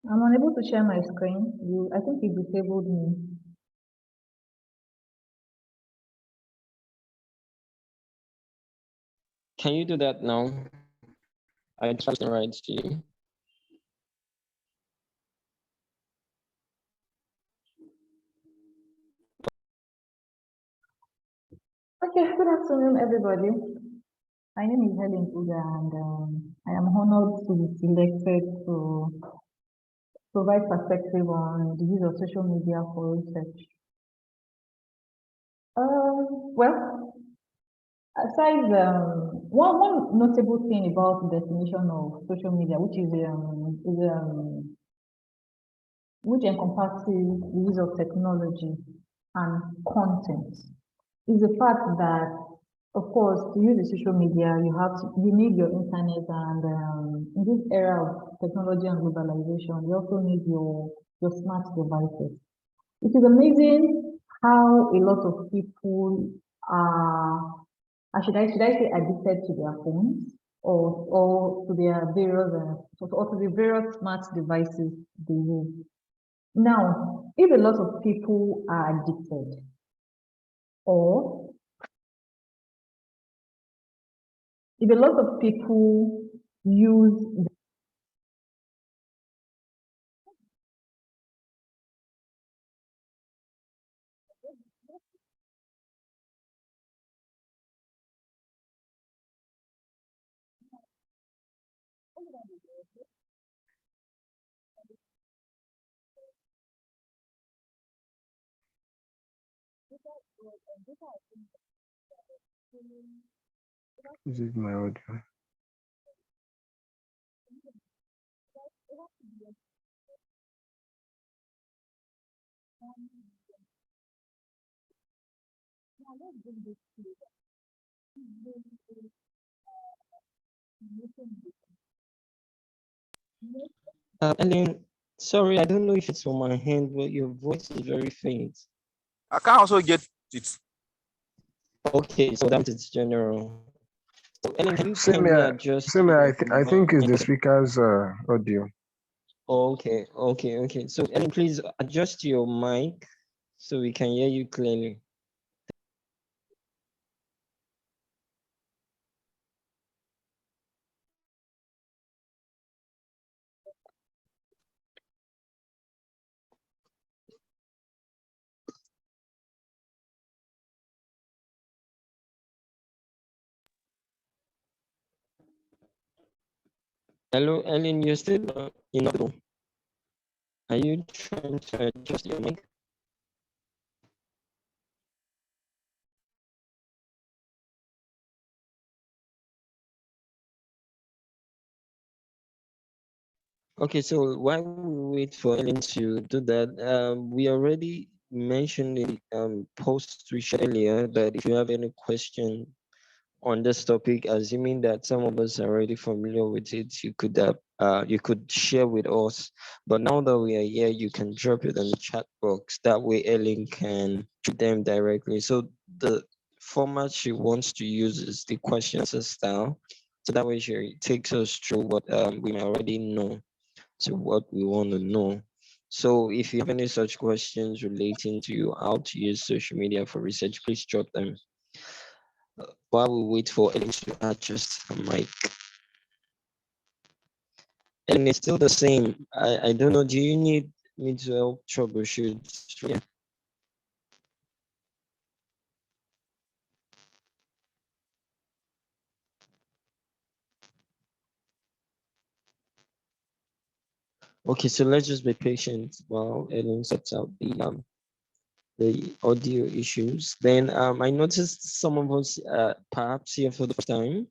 I'm unable to share my screen. I think you disabled me. Can you do that now? I trust the right to you. Okay, good afternoon, everybody. My name is Helen Ugah, and I am honored to be selected to provide perspective on the use of social media for research. Well, aside one notable thing about the definition of social media, which encompasses the use of technology and content, is the fact that, of course, to use the social media, you need your internet, and in this era of technology and globalization, you also need your smart devices. It is amazing how a lot of people are, should I say, addicted to their phones, or to their various or to the various smart devices they use. Now, if a lot of people are addicted, or if a lot of people use This is my audio. Ellen, sorry, I don't know if it's on my hand, but your voice is very faint. I can also get it. Okay, so that is general. So Ellen, can you adjust? I think it's the speaker's audio. Okay. So Ellen, please adjust your mic so we can hear you clearly. Hello, Ellen, you're still inaudible. Are you trying to adjust your mic? Okay, so while we wait for Ellen to do that, we already mentioned in post we shared earlier that if you have any question on this topic, assuming that some of us are already familiar with it, you could share with us. But now that we are here, you can drop it in the chat box. That way, Ellen can treat them directly. So the format she wants to use is the question answer style. So that way, she takes us through what we may already know to what we want to know. So if you have any such questions relating to how to use social media for research, please drop them while we wait for Ellen to adjust her mic. And it's still the same. I don't know. Do you need me to help troubleshoot? Yeah. Okay, so let's just be patient while Ellen sorts out the audio issues. Then I noticed some of us perhaps here for the first time.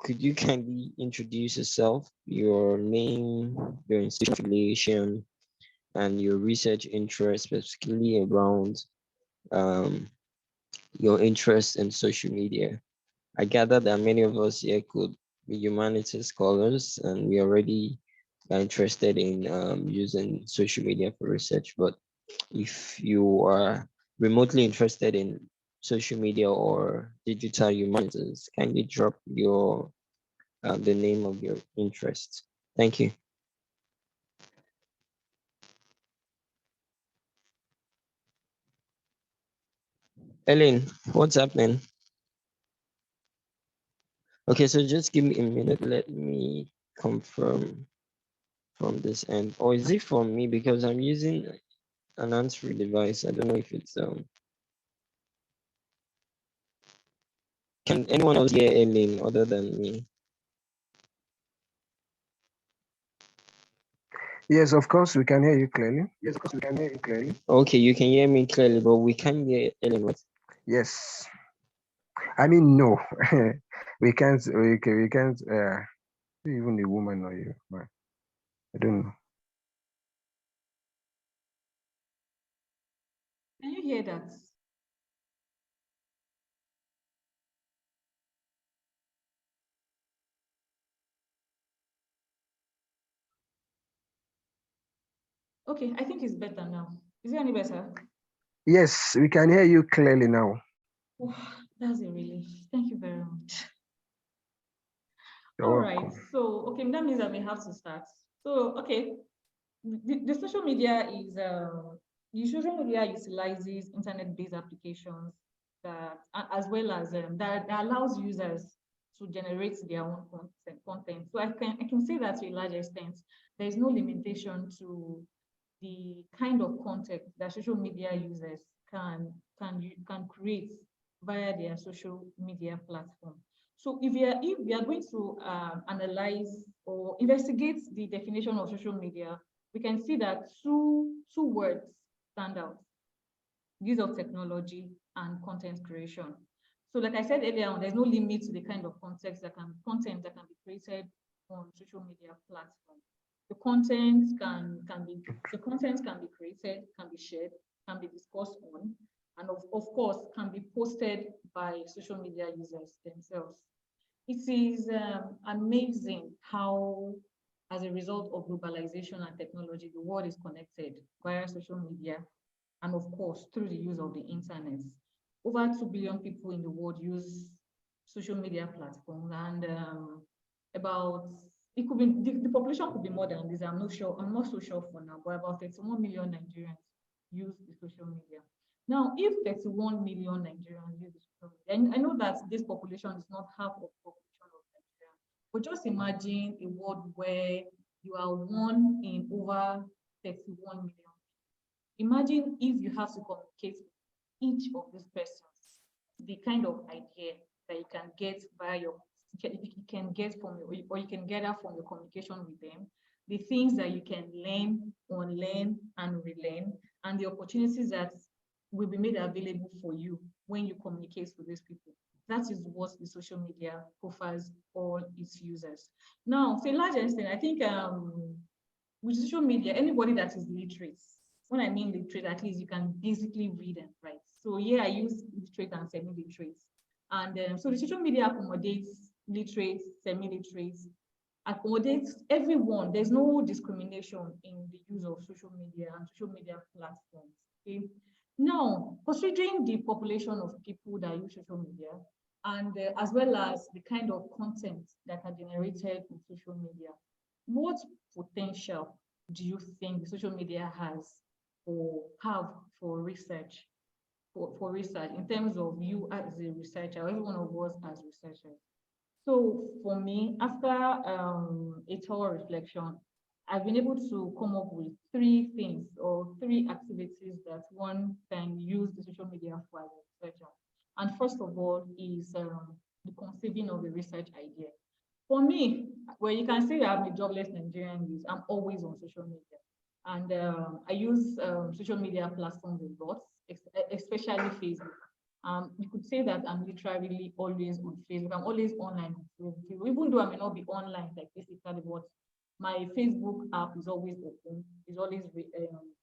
Could you kindly introduce yourself, your name, your institution affiliation, and your research interest, specifically around your interest in social media? I gather that many of us here could be humanities scholars, and we already are interested in using social media for research. But if you are remotely interested in social media or digital humanities, can you drop your the name of your interest? Thank you. Ellen, what's happening? Okay, so just give me a minute. Let me confirm from this end. Or is it from me? Because I'm using an answer device. I don't know if it's Can anyone else hear Ellen other than me? Yes, of course, we can hear you clearly. Okay, you can hear me clearly, but we can't hear Ellen, right? Yes. I mean, no. we can't, we can't, even a woman or you. I don't know. Can you hear that? Okay, I think it's better now. Is it any better? Yes, we can hear you clearly now. Oh, that's a relief. Thank you very much. You're All welcome. right, so okay, that means that we have to start. So okay, the social media is the social media utilizes internet-based applications that as well as that allows users to generate their own content. So I can say that to a large extent, there is no limitation to the kind of content that social media users can create via their social media platform. So if we are going to analyze or investigate the definition of social media, we can see that two words stand out: use of technology and content creation. So like I said earlier on, there's no limit to the kind of content that can be created on social media platforms. The content can be created, can be shared, can be discussed on, and of course can be posted by social media users themselves. It is amazing how, as a result of globalization and technology, the world is connected via social media and, of course, through the use of the internet. Over 2 billion people in the world use social media platforms, and about it could be the population could be more than this. I'm not sure. I'm not so sure for now, but about 31 million Nigerians use the social media. Now, if 31 million Nigerians use the social media, and I know that this population is not half of the population of Nigeria, but just imagine a world where you are one in over 31 million. Imagine if you have to communicate with each of these persons, the kind of idea that you can get via you can get from your, or you can gather from your communication with them, the things that you can learn, unlearn, and relearn, and the opportunities that will be made available for you when you communicate with these people. That is what the social media offers all its users. Now, to a large extent, I think with social media, anybody that is literate, when I mean literate, at least you can basically read and write. So yeah, I use literate and semi-literate. And so the social media accommodates literate, semi-literate, accommodates everyone. There's no discrimination in the use of social media and social media platforms. Okay. Now, considering the population of people that use social media, and as well as the kind of content that are generated in social media, what potential do you think the social media has or have for research, for research in terms of you as a researcher, every one of us as researchers? So for me, after a thorough reflection, I've been able to come up with three things or three activities that one can use the social media for as a researcher. And first of all is the conceiving of a research idea. For me, well, you can say I'm a jobless Nigerian youth. I'm always on social media. And I use social media platforms a lot, especially Facebook. You could say that I'm literally always on Facebook. I'm always online on Facebook, even though I may not be online like physically, but my Facebook app is always open, is always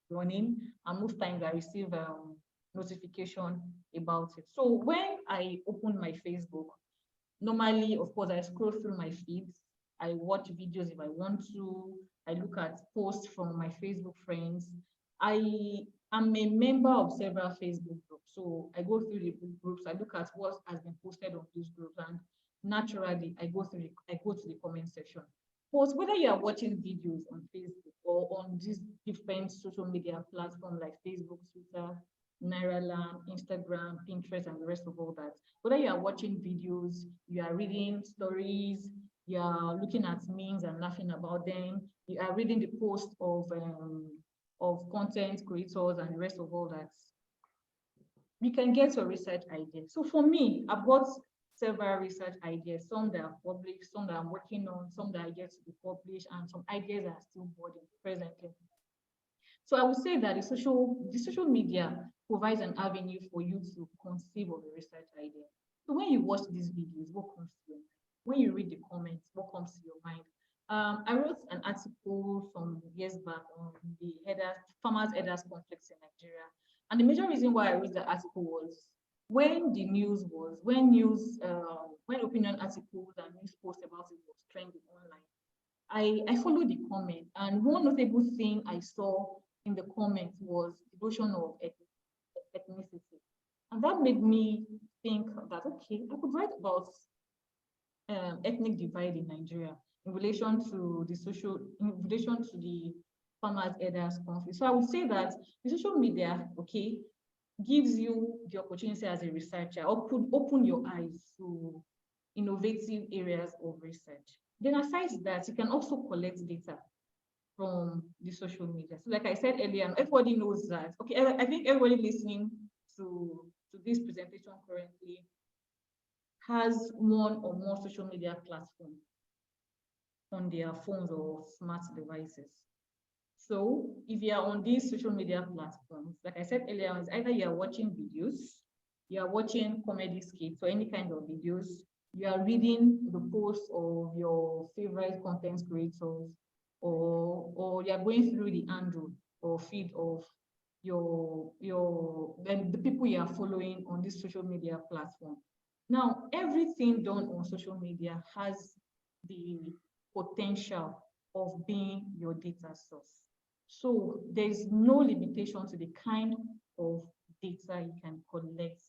running, and most times I receive notification about it. So when I open my Facebook, normally, of course, I scroll through my feeds. I watch videos if I want to. I look at posts from my Facebook friends. I am a member of several Facebook groups. So I go through the groups, I look at what has been posted on these groups, and naturally I go to the comment section. But whether you are watching videos on Facebook or on these different social media platforms like Facebook, Twitter, Nairaland, Instagram, Pinterest, and the rest of all that. Whether you are watching videos, you are reading stories, you are looking at memes and laughing about them, you are reading the posts of content creators and the rest of all that, you can get your research ideas. So for me, I've got several research ideas, some that are published, some that I'm working on, some that are yet to be published, and some ideas that are still budding presently. So I would say that the social media provides an avenue for you to conceive of a research idea. So when you watch these videos, what comes to your mind? When you read the comments, what comes to your mind? I wrote an article some years back on the farmers' headers conflicts in Nigeria. And the major reason why I wrote the article was when opinion articles and news posts about it was trending online, I followed the comment, and one notable thing I saw in the comments was the notion of ethnicity. And that made me think that, okay, I could write about ethnic divide in Nigeria in relation to the farmers' headers conflict. So I would say that the social media, okay, gives you the opportunity as a researcher, or could open your eyes to innovative areas of research. Then aside that, you can also collect data from the social media. So like I said earlier, everybody knows that. Okay, I think everybody listening to this presentation currently has one or more social media platforms on their phones or smart devices. So if you are on these social media platforms, like I said earlier, it's either you are watching videos, you are watching comedy skits or any kind of videos, you are reading the posts of your favorite content creators, or you are going through the handle or feed of the people you are following on this social media platform. Now, everything done on social media has the potential of being your data source. So there's no limitation to the kind of data you can collect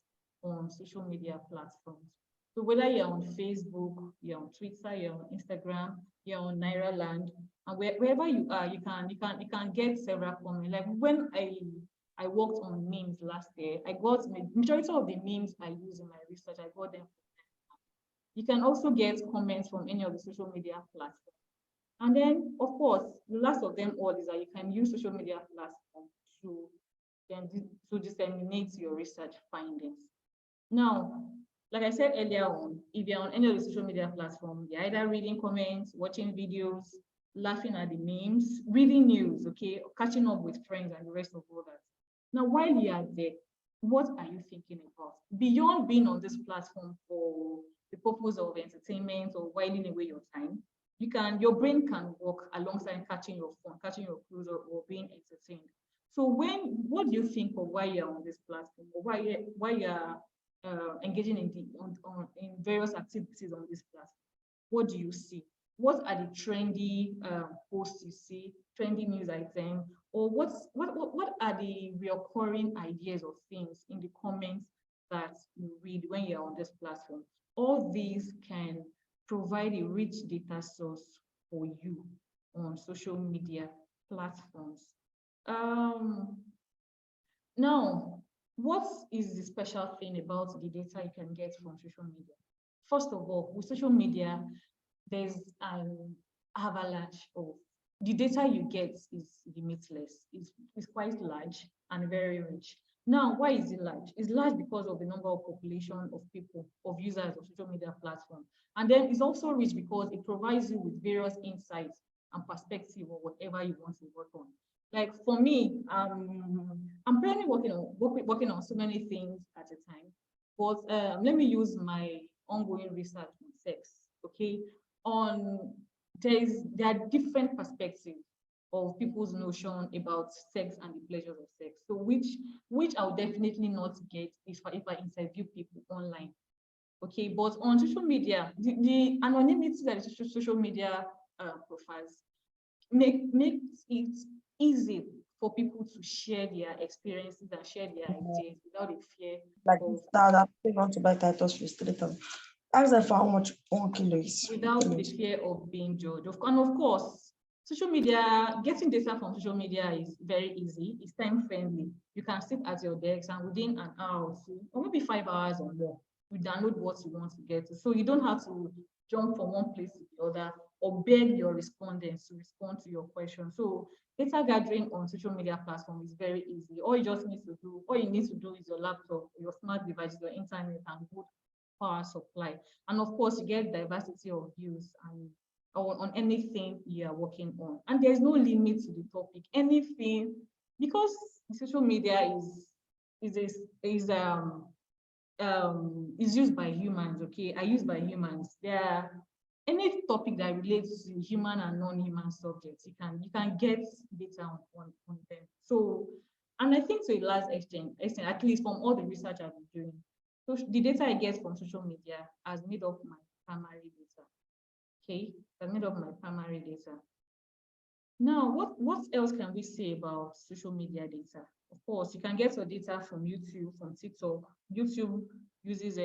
on social media platforms. So whether you're on Facebook, you're on Twitter, you're on Instagram, you're on Nairaland, and wherever you are, you can get several comments. Like when I worked on memes last year, I got the majority of the memes I use in my research, I got them. You can also get comments from any of the social media platforms. And then, of course, the last of them all is that you can use social media platforms to disseminate your research findings. Now, like I said earlier on, if you're on any of the social media platforms, you're either reading comments, watching videos, laughing at the memes, reading news, okay, catching up with friends and the rest of all that. Now, while you are there, what are you thinking about? Beyond being on this platform for the purpose of entertainment or whiling away your time, your brain can work alongside catching your phone, catching your cruise, or being entertained. So what do you think of why you're on this platform, or why you're engaging in various activities on this platform? What do you see? What are the trendy posts you see, trendy news items, or what are the recurring ideas or things in the comments that you read when you're on this platform? All these can provide a rich data source for you on social media platforms. Now, what is the special thing about the data you can get from social media? First of all, with social media, there's an avalanche of the data you get is limitless. It's quite large and very rich. Now, why is it large? It's large because of the number of population of people, of users of social media platforms. And then it's also rich because it provides you with various insights and perspective or whatever you want to work on. Like for me, I'm currently working on so many things at a time. But let me use my ongoing research on sex. Okay, there are different perspectives of people's notion about sex and the pleasures of sex. So which I'll definitely not get if I interview people online. Okay, but on social media, the anonymity that social media profiles makes it easy for people to share their experiences and share their ideas without a fear. Like that they want to buy Titus Facilitator. Ask them for how much 1 kilo is. Without the fear of being judged. And of course, social media, getting data from social media is very easy. It's time friendly. You can sit at your desk and within an hour or two, or maybe 5 hours or more, you download what you want to get to. So you don't have to jump from one place to the other or beg your respondents to respond to your question. So data gathering on social media platform is very easy. All you need to do is your laptop, your smart device, your internet, and good power supply. And of course, you get diversity of views and on anything you are working on. And there's no limit to the topic. Anything, because social media is used by humans, okay? Are used by humans. There are any topic that relates to human and non-human subjects, you can get data on them. So, and I think to a large extent, at least from all the research I've been doing, so the data I get from social media has made up my primary data. Okay, has made up my primary data. Now, what else can we say about social media data? Of course, you can get your data from YouTube, from TikTok. YouTube uses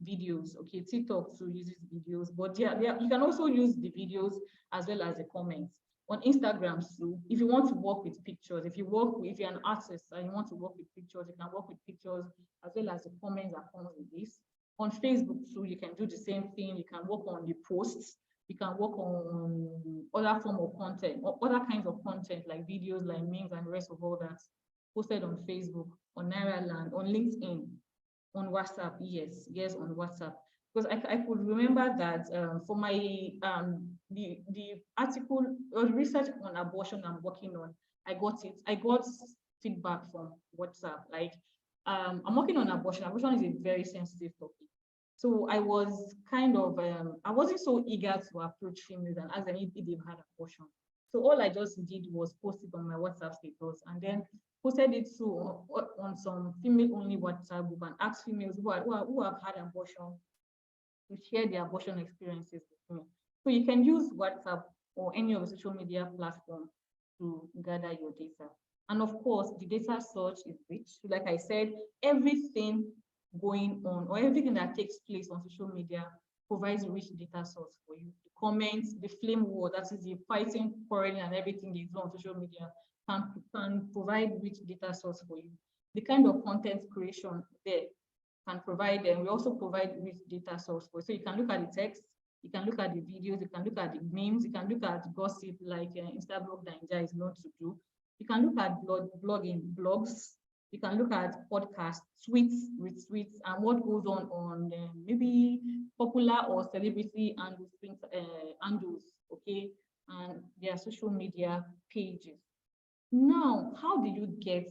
videos. Okay, TikTok too uses videos, but you can also use the videos as well as the comments. On Instagram too, if you want to work with pictures, if you're an artist and you want to work with pictures, you can work with pictures as well as the comments that come with this. On Facebook too, you can do the same thing. You can work on the posts. You can work on other form of content, or other kinds of content like videos, like memes, and the rest of all that posted on Facebook, on Nairaland, on LinkedIn, on WhatsApp. Yes, on WhatsApp. Because I could remember that for my the article or research on abortion I'm working on, I got feedback from WhatsApp. Like I'm working on abortion. Abortion is a very sensitive topic. So I was kind of, I wasn't so eager to approach females and ask them if they've had abortion. So all I just did was post it on my WhatsApp status and then posted it on some female-only WhatsApp group and asked females who have had abortion to share their abortion experiences with me. So you can use WhatsApp or any of the social media platform to gather your data. And of course, the data source is rich. Like I said, everything going on or everything that takes place on social media provides a rich data source for you. The comments, the flame war, that is the fighting, quarreling, and everything they do on social media can provide rich data source for you. The kind of content creation there can provide them. We also provide rich data source for you. So you can look at the text, you can look at the videos, you can look at the memes, you can look at gossip like Instablog Ninja is known to do. You can look at blogs. You can look at podcasts, tweets, retweets, and what goes on maybe popular or celebrity handles, okay, and their social media pages. Now, how do you get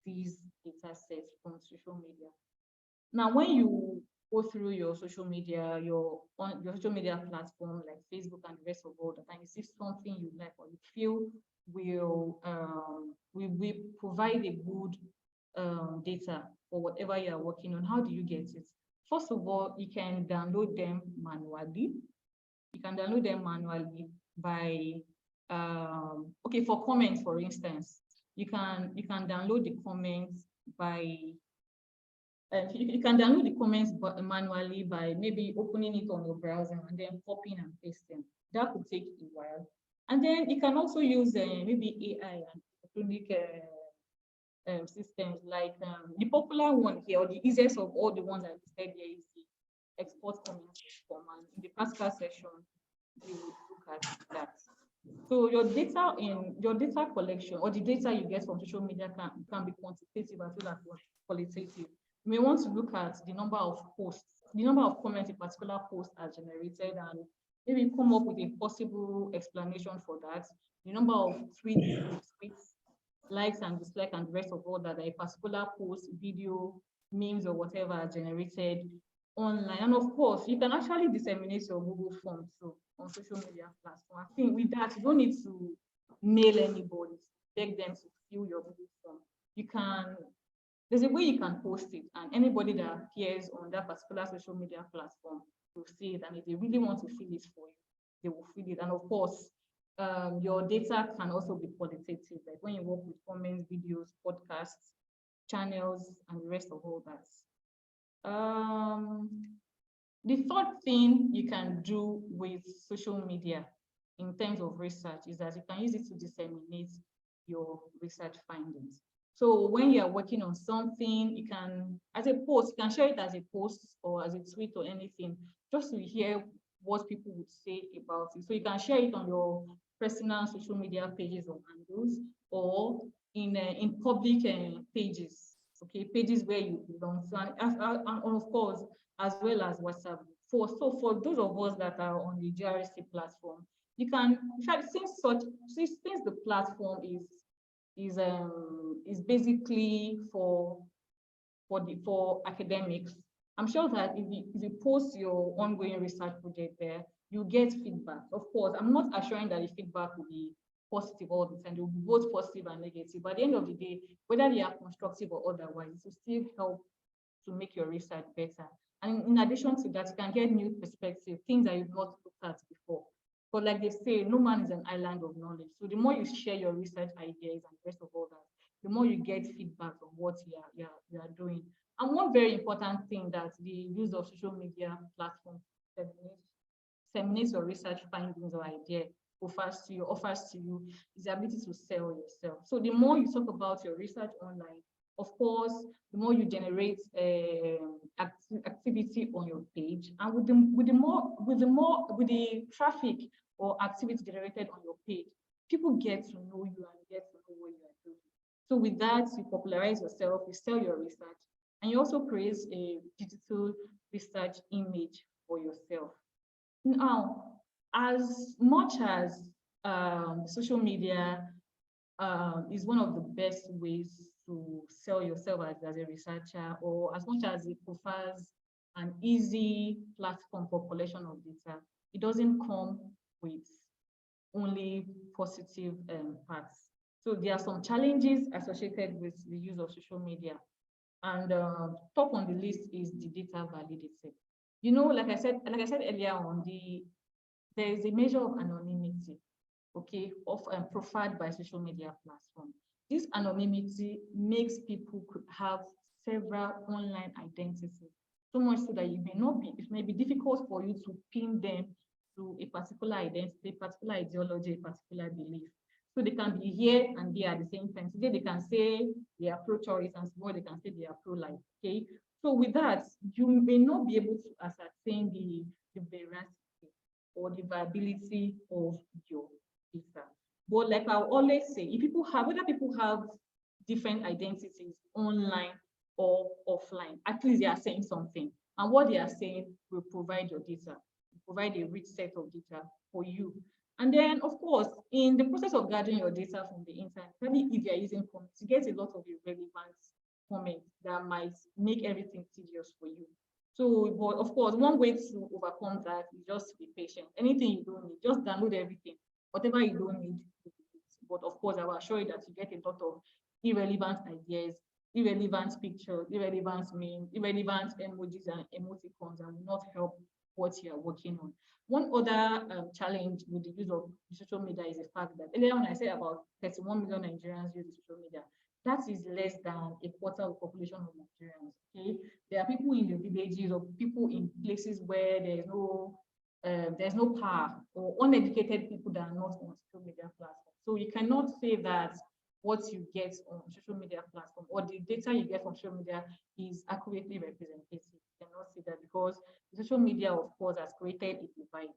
these data sets from social media? Now, when you go through your social media, your social media platform like Facebook and the rest of all that, and you see something you like or you feel will provide a good data for whatever you are working on, how do you get it? First of all, you can download them manually. You can download them manually by okay, for comments, for instance, you can download the comments by you can download the comments manually by maybe opening it on your browser and then copying and pasting. That could take a while. And then you can also use maybe AI and electronic systems like the popular one here, or the easiest of all the ones I listed here, is the export comments command. In the practical session, we will look at that. So your data collection or the data you get from social media can be quantitative as well as qualitative. You may want to look at the number of posts, the number of comments a particular post has generated, and maybe come up with a possible explanation for that. The number of tweets, likes and dislikes and the rest of all that a particular post, video, memes or whatever are generated online. And of course, you can actually disseminate your Google Form too on social media platform. I think with that, you don't need to mail anybody, beg them to fill your Google Form. There's a way you can post it, and anybody that appears on that particular social media platform will see it. And if they really want to fill it for you, they will fill it. And of course, your data can also be qualitative, like when you work with comments, videos, podcasts, channels, and the rest of all that. The third thing you can do with social media in terms of research is that you can use it to disseminate your research findings. So when you are working on something, you can, as a post, you can share it as a post or as a tweet or anything, just to hear what people would say about it. So you can share it on your personal social media pages or handles, or in public pages, okay, pages where you belong. So and of course, as well as WhatsApp. For those of us that are on the GRC platform, you can, in fact, since the platform is basically for academics, I'm sure that if you post your ongoing research project there, you get feedback. Of course, I'm not assuring that the feedback will be positive all the time. They will be both positive and negative. But at the end of the day, whether they are constructive or otherwise, it will still help to make your research better. And in addition to that, you can get new perspective, things that you've not looked at before. But like they say, no man is an island of knowledge. So the more you share your research ideas and the rest of all that, the more you get feedback on what you are doing. And one very important thing that the use of social media platforms disseminates your research findings or idea offers to you is the ability to sell yourself. So the more you talk about your research online, of course, the more you generate activity on your page, and with the traffic or activity generated on your page, people get to know you and get to know what you are doing. So with that, you popularize yourself, you sell your research, and you also create a digital research image for yourself. Now, as much as social media is one of the best ways to sell yourself as a researcher, or as much as it offers an easy platform for collection of data, it doesn't come with only positive parts. So there are some challenges associated with the use of social media. And top on the list is the data validity. You know, like I said earlier on, there is a measure of anonymity, okay, of profiled by social media platform. This anonymity makes people could have several online identities, so much so that it may be difficult for you to pin them to a particular identity, a particular ideology, a particular belief. So they can be here and there at the same time. Today they can say they are pro-choice, and tomorrow they can say they are pro-life, okay? So with that, you may not be able to ascertain the veracity or the viability of your data. But like I always say, whether people have different identities online or offline, at least they are saying something. And what they are saying will provide your data, provide a rich set of data for you. And then, of course, in the process of gathering your data from the internet, maybe if you're using comments, you get a lot of irrelevant comments that might make everything tedious for you. So, but of course, one way to overcome that is just to be patient. Anything you don't need, just download everything. Whatever you don't need, but of course, I will assure you that you get a lot of irrelevant ideas, irrelevant pictures, irrelevant memes, irrelevant emojis and emoticons that will not help what you are working on. One other challenge with the use of social media is the fact that earlier on I said about 31 million Nigerians use social media. That is less than a quarter of the population of Nigerians. Okay, there are people in the villages or people in places where there's no power, or uneducated people that are not on social media platforms. So you cannot say that what you get on social media platform or the data you get from social media is accurately representative. You cannot say that, because social media, of course, has created a divide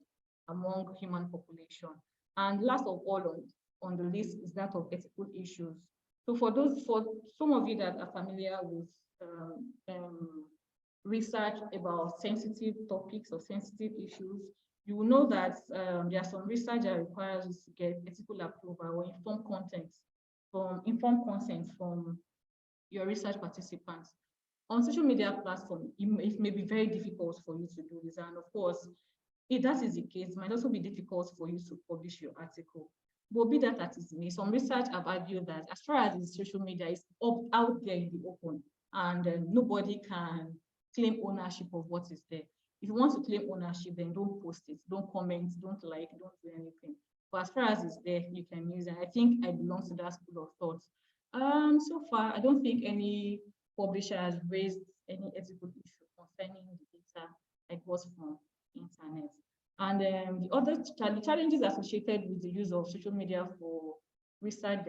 among human population. And last of all on the list is that of ethical issues. So for some of you that are familiar with research about sensitive topics or sensitive issues, you will know that there are some research that requires us to get ethical approval or informed consent from your research participants. On social media platform, it may be very difficult for you to do this. And of course, if that is the case, it might also be difficult for you to publish your article. But be that as it may, some research have argued that as far as the social media is out there in the open, and nobody can claim ownership of what is there. If you want to claim ownership, then don't post it, don't comment, don't like, don't do anything. But as far as it's there, you can use it. I think I belong to that school of thought. So far, I don't think any publisher has raised any ethical issue concerning the data I got from internet. And the challenges associated with the use of social media for research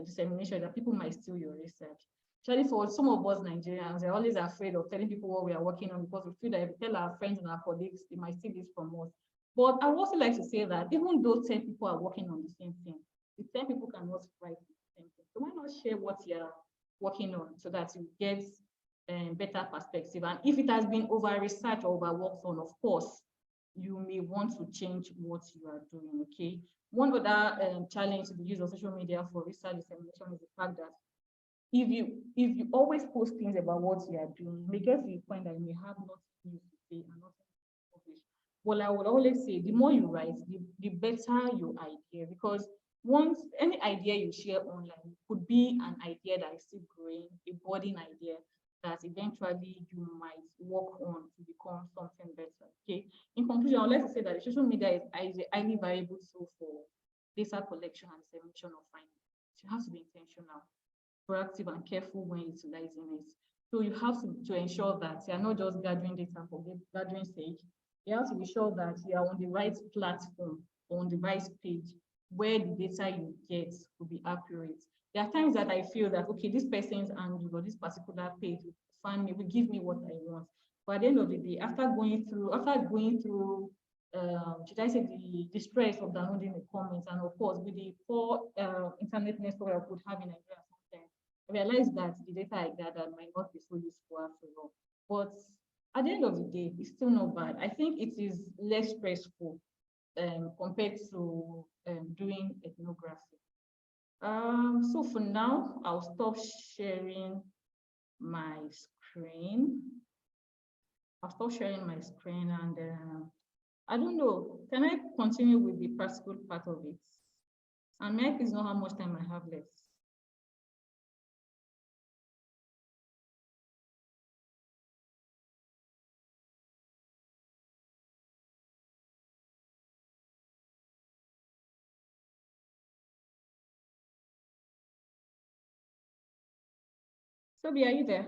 dissemination, that people might steal your research. Actually, for some of us Nigerians, we're always afraid of telling people what we are working on because we feel that if we tell our friends and our colleagues, they might steal this from us. But I would also like to say that even though 10 people are working on the same thing, the 10 people cannot write the same thing. So why not share what you're working on so that you get better perspective? And if it has been over-researched or over-worked on, of course, you may want to change what you are doing, okay? One other challenge to the use of social media for research dissemination is the fact that if you always post things about what you are doing, you may get to the point that you may have nothing new to say and nothing to publish. Well, I would always say the more you write, the better your idea, because once any idea you share online could be an idea that is still growing, a budding idea that eventually you might work on to become something better. Okay. In conclusion, I'd like to say that social media is a highly valuable tool for data collection and dissemination of findings. You have to be intentional, proactive, and careful when utilizing it. So you have to ensure that you are not just gathering data for gathering sake. You have to be sure that you are on the right platform or on the right page where the data you get will be accurate. There are times that I feel that, okay, this person's angle or this particular page will give me what I want. But at the end of the day, after going through, should I say the stress of downloading the comments, and of course with the poor internet network I could have in Nigeria sometimes, I realized that the data I gathered might not be so useful after all. But at the end of the day, it's still not bad. I think it is less stressful compared to doing ethnography. So for now, I'll stop sharing my screen. And I don't know, can I continue with the practical part of it? And may I please know how much time I have left? Sobi, are you there?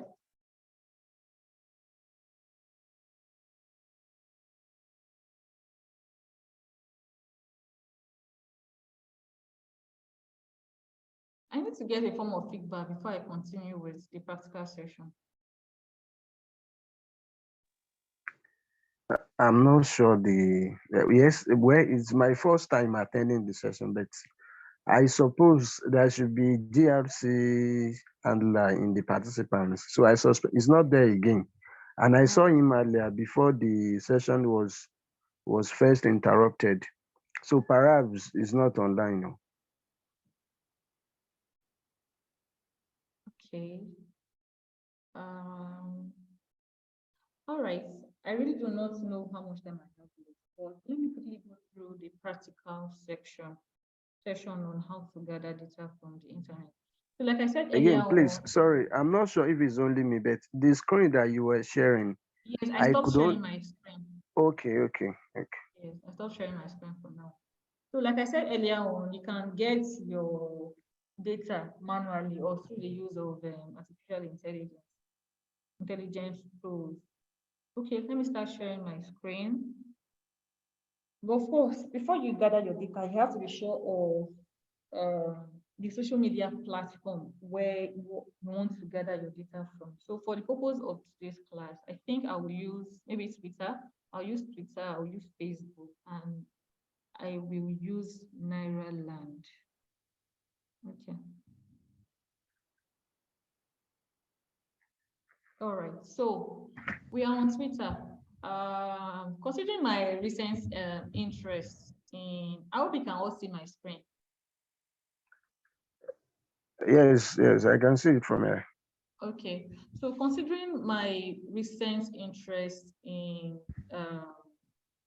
I need to get a form of feedback before I continue with the practical session. I'm not sure yes, where it's my first time attending the session, but I suppose there should be GRC handler in the participants. So I suspect it's not there again. And I saw him earlier before the session was first interrupted. So perhaps it's not online. No? Okay. All right. I really do not know how much time I have left, but let me quickly go through the practical session on how to gather data from the internet. So like I said again, earlier please, on, sorry, I'm not sure if it's only me, but the screen that you were sharing, yes, I stopped sharing my screen. Okay. Yes, I stopped sharing my screen for now. So like I said earlier on, you can get your data manually or through the use of artificial intelligence tools. Okay, let me start sharing my screen. But of course, before you gather your data, you have to be sure of the social media platform where you want to gather your data from. So for the purpose of today's class, I think I will use maybe Twitter. I'll use Twitter, I'll use Facebook, and I will use NairaLand. Okay. All right, so we are on Twitter. Considering my recent interest in, I hope you can all see my screen. Yes, I can see it from here. Okay, so considering my recent interest in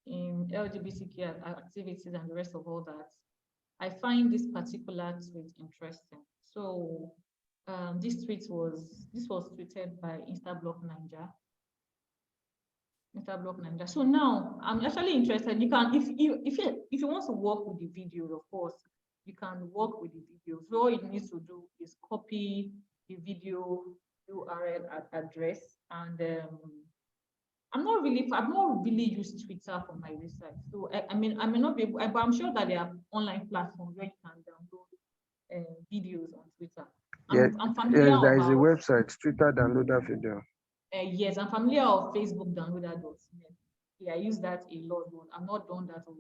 LGBTQ activities and the rest of all that, I find this particular tweet interesting. So this was tweeted by Instablock Ninja. So now I'm actually interested. You can, if you want to work with the video, of course, you can work with the video. So all you need to do is copy the video URL address and I've not really used Twitter for my research. So I mean, I may not be able, but I'm sure that there are online platforms where you can download videos on Twitter. I'm familiar Yes, there is a about, website, Twitter downloader video. yes, I'm familiar of Facebook downloader.net. Yeah, I use that a lot, but I've not done that over.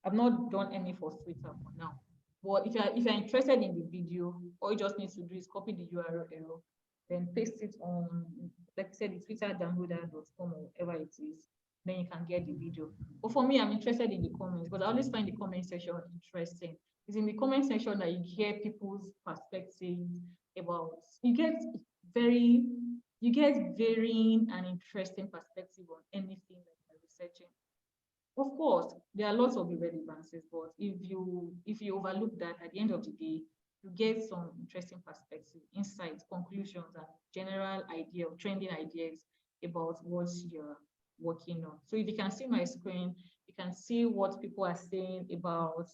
I've not done any for Twitter for now. But if you're interested in the video, all you just need to do is copy the URL, then paste it on, like I said, the Twitter downloader.com or whatever it is. Then you can get the video. But for me, I'm interested in the comments because I always find the comment section interesting. It's in the comment section that you hear people's perspectives about. You get varying and interesting perspective on anything that you're researching. Of course, there are lots of irrelevancies, but if you overlook that, at the end of the day, you get some interesting perspective, insights, conclusions, and general idea or trending ideas about what you're working on. So if you can see my screen, you can see what people are saying about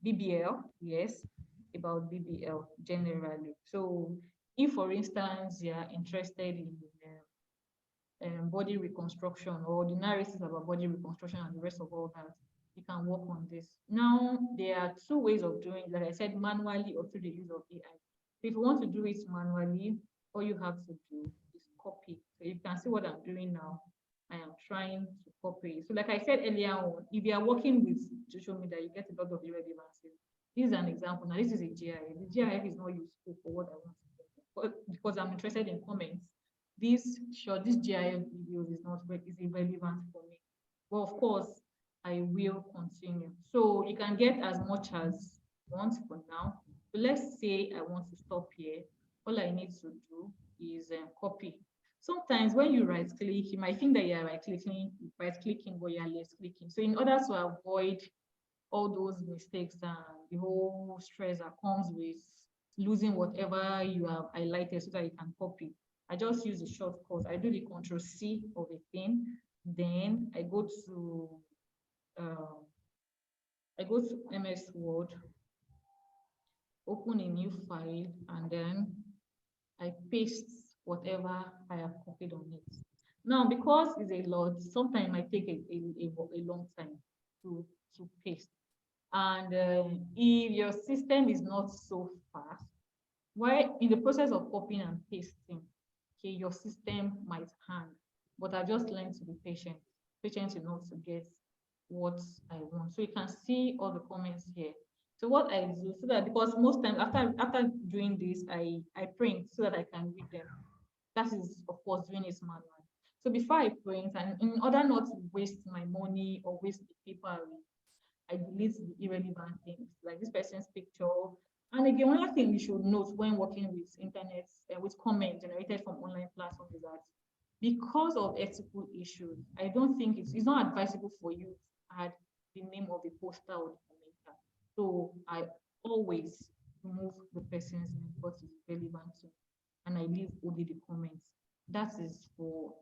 BBL, yes, about BBL generally. So if, for instance, you're interested in body reconstruction or the narratives about body reconstruction and the rest of all that, you can work on this. Now, there are two ways of doing it, like I said, manually or through the use of AI. If you want to do it manually, all you have to do is copy. So you can see what I'm doing now. I am trying to copy. So like I said earlier on, if you are working with social media, you get a lot of irrelevancies. This is an example. Now, this is a GIF. The GIF is not useful for what I want to do, but because I'm interested in comments, this GIF video is irrelevant for me. But of course, I will continue. So you can get as much as you want for now. So let's say I want to stop here. All I need to do is copy. Sometimes when you right click, you might think that you're right clicking, but you're left clicking. So in order to avoid all those mistakes and the whole stress that comes with losing whatever you have highlighted so that you can copy, I just use the shortcut. I do the Control C of a thing, then I go to MS Word, open a new file, and then I paste whatever I have copied on it. Now, because it's a lot, sometimes it might take a long time to paste. And if your system is not so fast, while in the process of copying and pasting, okay, your system might hang. But I just learned to be patient enough to get what I want. So you can see all the comments here. So what I do, so that, because most times after doing this, I print so that I can read them. That is, of course, doing it manually. So before I print, and in order not to waste my money or waste the paper, I delete the irrelevant things, like this person's picture. And again, one other thing you should note when working with internet, with comments generated from online platforms, is that because of ethical issues, I don't think it's not advisable for you to add the name of the poster or the commenter. So I always remove the person's name because it's relevant to, and I leave only the comments. That is for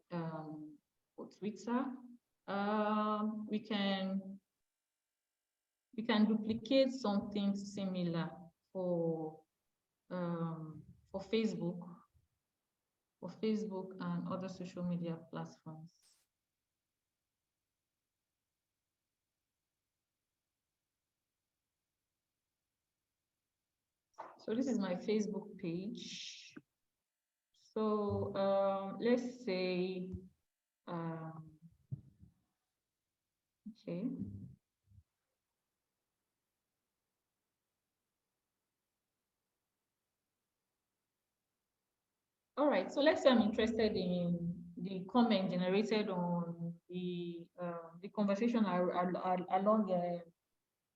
Twitter. We can duplicate something similar for Facebook, and other social media platforms. So this is my Facebook page. So let's say, okay. All right, so let's say I'm interested in the comment generated on the conversation along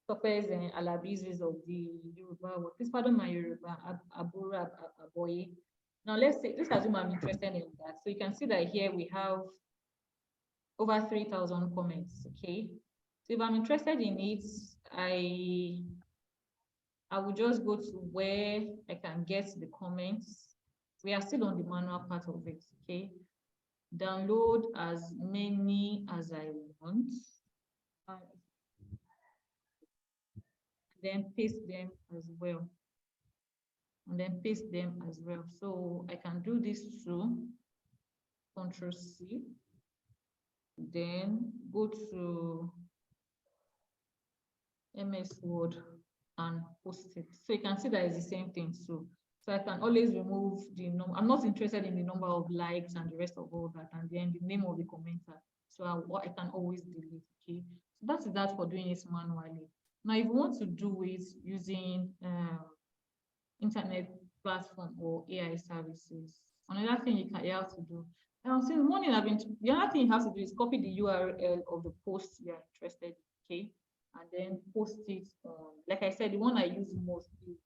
Topes and Alabizis of the Yoruba. Please pardon my Yoruba, Abura Aboye. Now let's assume I'm interested in that. So you can see that here we have over 3,000 comments. Okay, so if I'm interested in it, I will just go to where I can get the comments. We are still on the manual part of it, okay? Download as many as I want. Then paste them as well. And then paste them as well. So I can do this too. Control C. then go to MS Word and post it. So you can see that it's the same thing too. So I can always remove the number. I'm not interested in the number of likes and the rest of all that, and then the name of the commenter. So I can always delete. Okay, so that is that for doing it manually. Now, if you want to do it using internet platform or AI services, another thing you have to do. Now, since morning the other thing you have to do is copy the URL of the post you are interested in, okay, and then post it on. Like I said, the one I use most is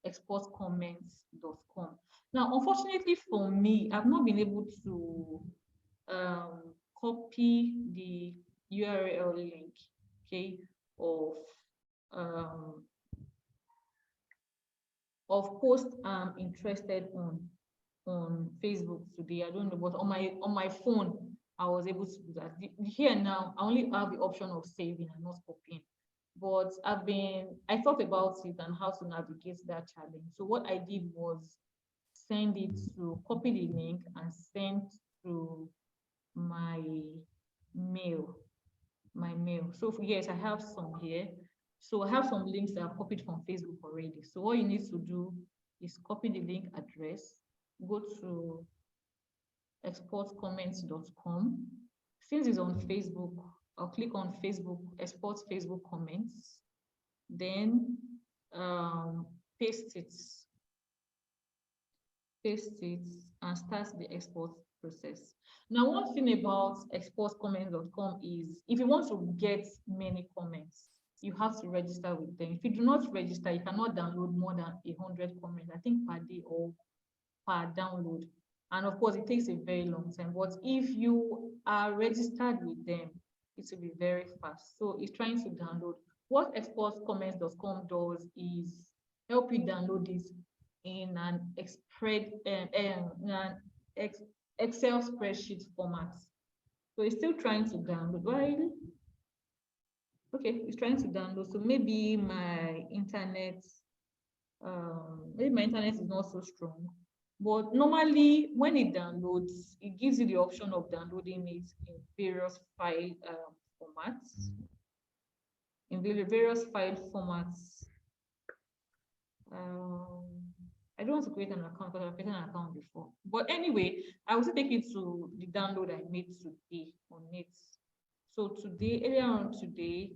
exportcomments.com. Now, unfortunately for me, I've not been able to copy the URL link, okay, of post I'm interested on Facebook today. I don't know, but on my phone I was able to do that. Here now I only have the option of saving and not copying. But I thought about it and how to navigate that challenge. So what I did was copy the link and send to my mail. So yes, I have some here. So I have some links that I've copied from Facebook already. So all you need to do is copy the link address, go to exportcomments.com. Since it's on Facebook, I'll click on Facebook, export Facebook comments, then paste it and start the export process. Now, one thing about exportcomments.com is if you want to get many comments, you have to register with them. If you do not register, you cannot download more than 100 comments, I think per day or per download. And of course, it takes a very long time. But if you are registered with them, it will be very fast. So it's trying to download. What exportcomments.com does is help you download this in an Excel spreadsheet format. So it's still trying to download, right? Okay, it's trying to download. So maybe my internet is not so strong. But normally when it downloads, it gives you the option of downloading it in various file formats. I don't want to create an account because I've created an account before. But anyway, I will take you to the download I made today on it. So today, earlier on today,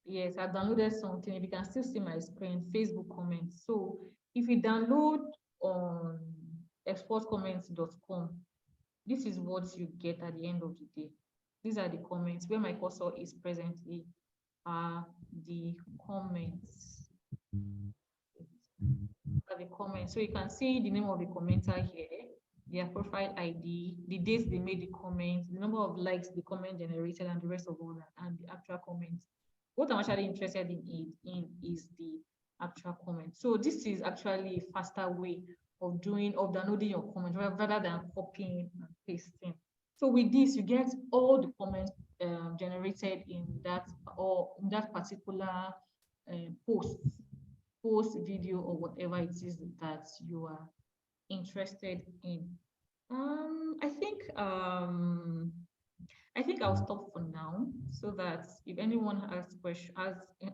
Yes, I downloaded something. If you can still see my screen, Facebook comments. So if you download on exportcomments.com, this is what you get at the end of the day. These are the comments. Where my cursor is presently are the comments. So you can see the name of the commenter here, their profile ID, the dates they made the comments, the number of likes the comment generated, and the rest of all that, and the actual comments. What I'm actually interested in is the actual comment. So this is actually a faster way of downloading your comment rather than copying and pasting. So with this, you get all the comments generated in that particular post, video, or whatever it is that you are interested in. I think I'll stop for now, so that if anyone has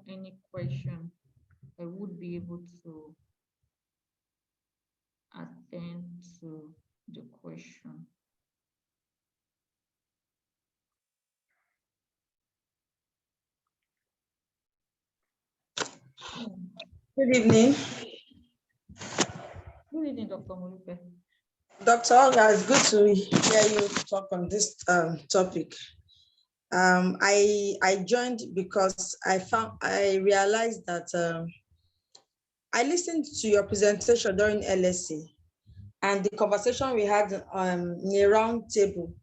any question, I would be able to attend to the question. Good evening. Good evening, Dr. Molupe. Dr. Ugah, it's good to hear you talk on this topic. I joined because I realized that I listened to your presentation during LSC and the conversation we had in a round table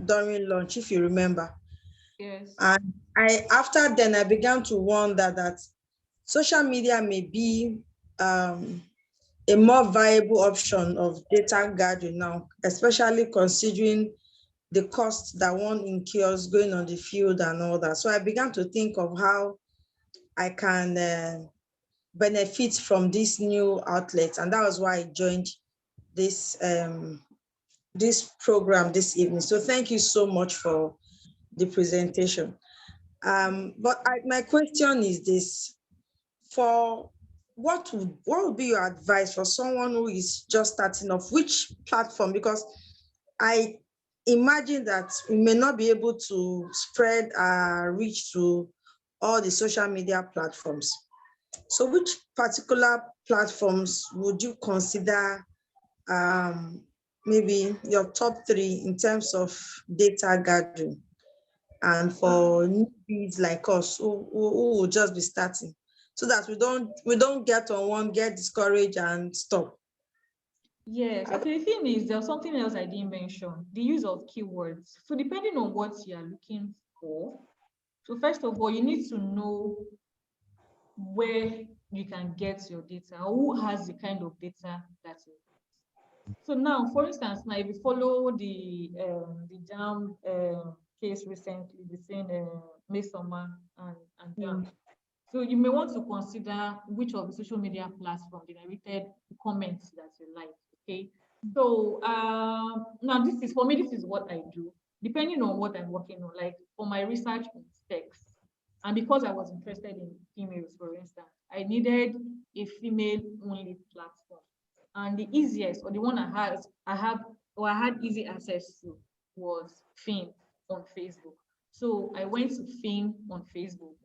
during lunch, if you remember. Yes. And after then I began to wonder that social media may be a more viable option of data gathering now, especially considering the cost that one incurs going on the field and all that. So I began to think of how I can benefit from this new outlet, and that was why I joined this this program this evening. So thank you so much for the presentation. My question is this: for what would be your advice for someone who is just starting off? Which platform? Because I imagine that we may not be able to spread reach to all the social media platforms. So which particular platforms would you consider maybe your top 3 in terms of data gathering, and for newbies like us who will just be starting, so that we don't get on one, get discouraged and stop? Yes, okay, the thing is, there's something else I didn't mention, the use of keywords. So depending on what you are looking for, so first of all, you need to know where you can get your data, or who has the kind of data that you want. So now, for instance, now if you follow the JAM case recently between Mesoma and JAM, so you may want to consider which of the social media platforms generated comments that you like. Okay, so now this is for me. This is what I do depending on what I'm working on. Like for my research on sex, and because I was interested in females, for instance, I needed a female-only platform, and the easiest, or the one I had easy access to, was Fin on Facebook. So I went to Fin on Facebook.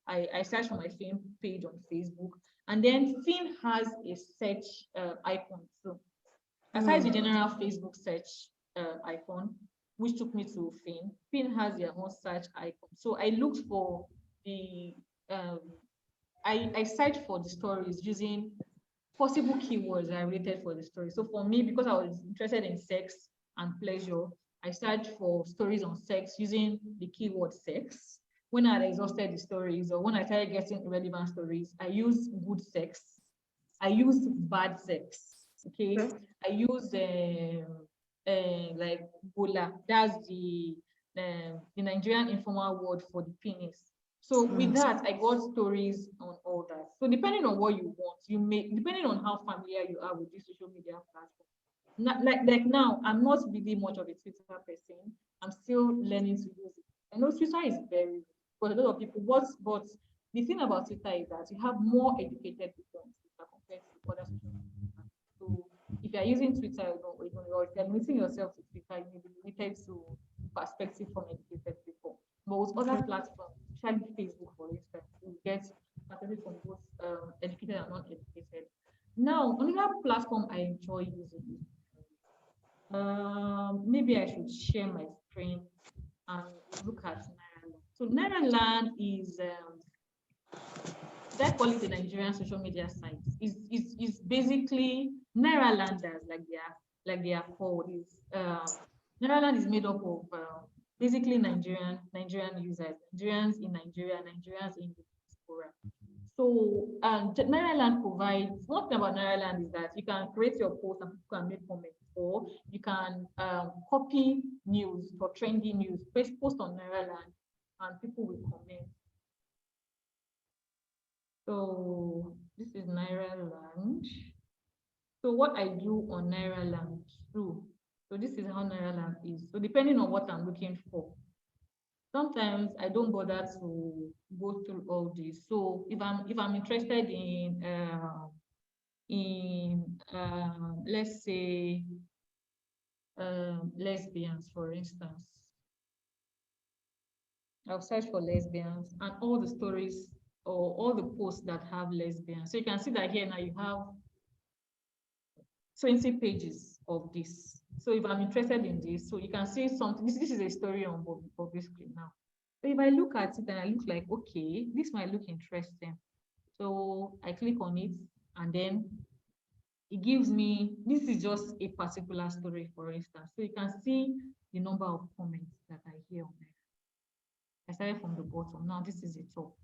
I searched for my Fin page on Facebook, and then Fin has a search icon. So aside the general Facebook search icon, which took me to Fin, Fin has their own search icon. So I looked for the I searched for the stories using possible keywords that are related for the story. So for me, because I was interested in sex and pleasure, I searched for stories on sex using the keyword sex. When I had exhausted the stories, or when I started getting irrelevant stories, I used good sex. I used bad sex. Okay, I used like bola. That's the Nigerian informal word for the penis. So with that, I got stories on all that. So depending on what you want, depending on how familiar you are with this social media platform. Like now, I'm not really much of a Twitter person. I'm still learning to use it. I know Twitter is very, for a lot of people, but the thing about Twitter is that you have more educated people on Twitter compared to other social media. So if you're using Twitter, or if you're limiting yourself to Twitter, you may be limited to perspective from educated people. But with other platforms, especially Facebook, for instance, you get perspective from both educated and non-educated. Now, another platform I enjoy using, maybe I should share my screen and look at Nairaland. So Nairaland is, they call it a Nigerian social media site. Is basically Nairalanders, like they are called. Nairaland is made up of basically Nigerian users, Nigerians in Nigeria, Nigerians in the diaspora. So Nairaland provides, one thing about Nairaland is that you can create your post and people can make comments, or you can copy news or trendy news, post on Nairaland, and people will comment. So this is Nairaland. So what I do on Nairaland too. So this is how Nairaland is. So depending on what I'm looking for, sometimes I don't bother to go through all this. So if I'm interested in let's say lesbians, for instance, I'll search for lesbians and all the stories or all the posts that have lesbians. So you can see that here now you have 20 pages of this. So if I'm interested in this, so you can see something. This is a story on Bobrisky now. So if I look at it and I look like, okay, this might look interesting. So I click on it and then it gives me, this is just a particular story, for instance. So you can see the number of comments that I hear on there. I started from the bottom. Now this is the top.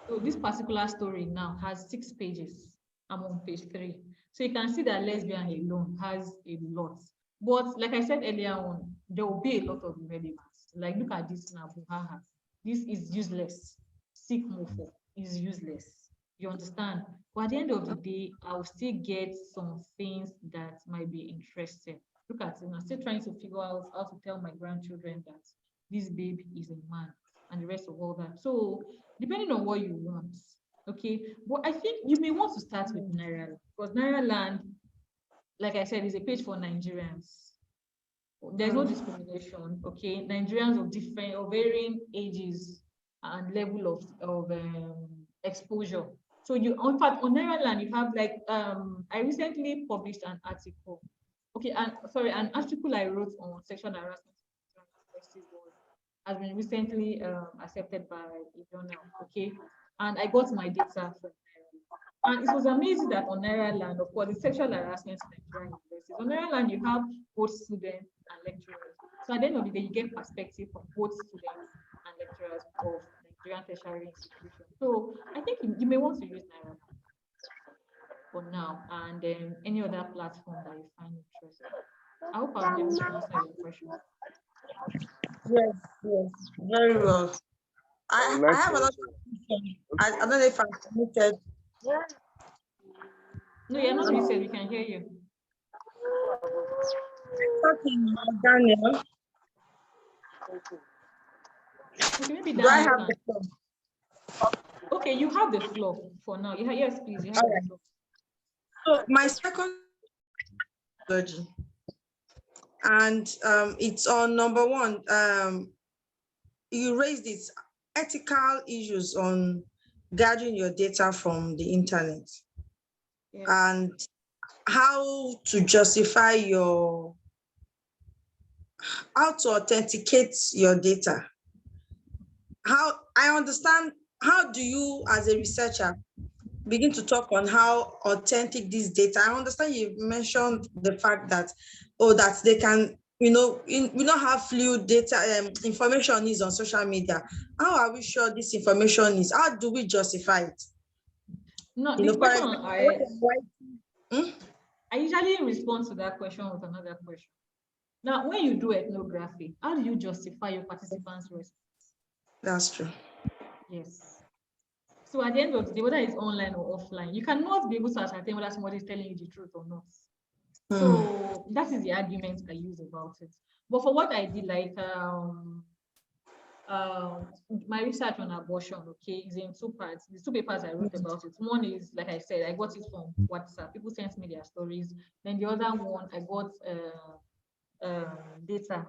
So this particular story now has 6 pages. I'm on page 3. So you can see that lesbian alone has a lot. But like I said earlier on, there will be a lot of irrelevance. Like look at this now, Buhaha. This is useless. Sick mofo is useless. You understand? But at the end of the day, I'll still get some things that might be interesting. Look at it, I'm still trying to figure out how to tell my grandchildren that this baby is a man and the rest of all that. So depending on what you want, okay. But I think you may want to start with Naira because Naira Land, like I said, is a page for Nigerians. There's no discrimination, okay? Nigerians of different, of varying ages and level of exposure. So you, in fact, on Naira Land, you have like, I recently published an article. Okay, and sorry, an article I wrote on sexual harassment has been recently accepted by a journal, okay? And I got my data from and it was amazing that on Naira Land, of course, the sexual harassment in Nigerian universities. On Naira Land, you have both students and lecturers. So at the end of the day, you get perspective from both students and lecturers of Nigerian tertiary institutions. So I think you may want to use Naira Land for now, and then any other platform that you find interesting. I hope I've been able to answer your question. Yes, yes, very well. I have another question. I don't know if I'm committed. No, you're not muted. We can hear you. Talking Daniel. Okay, maybe Do I Daniel have the floor? Okay, you have the floor for now. Yes, please. You have the floor. So my second technology, and it's on number one. You raised it, ethical issues on gathering your data from the internet, and how to justify how to authenticate your data. How I understand, how do you as a researcher begin to talk on how authentic this data? I understand you mentioned the fact that, that they can, we don't have fluid data, information is on social media. How are we sure this information is? How do we justify it? No, For example, I usually respond to that question with another question. Now, when you do ethnography, how do you justify your participants' response? That's true. Yes. So at the end of the day, whether it's online or offline, you cannot be able to ascertain whether somebody is telling you the truth or not. So that is the argument I use about it. But for what I did, like my research on abortion, okay, is in two parts. The two papers I wrote about it. One is, like I said, I got it from WhatsApp. People sent me their stories. Then the other one, I got data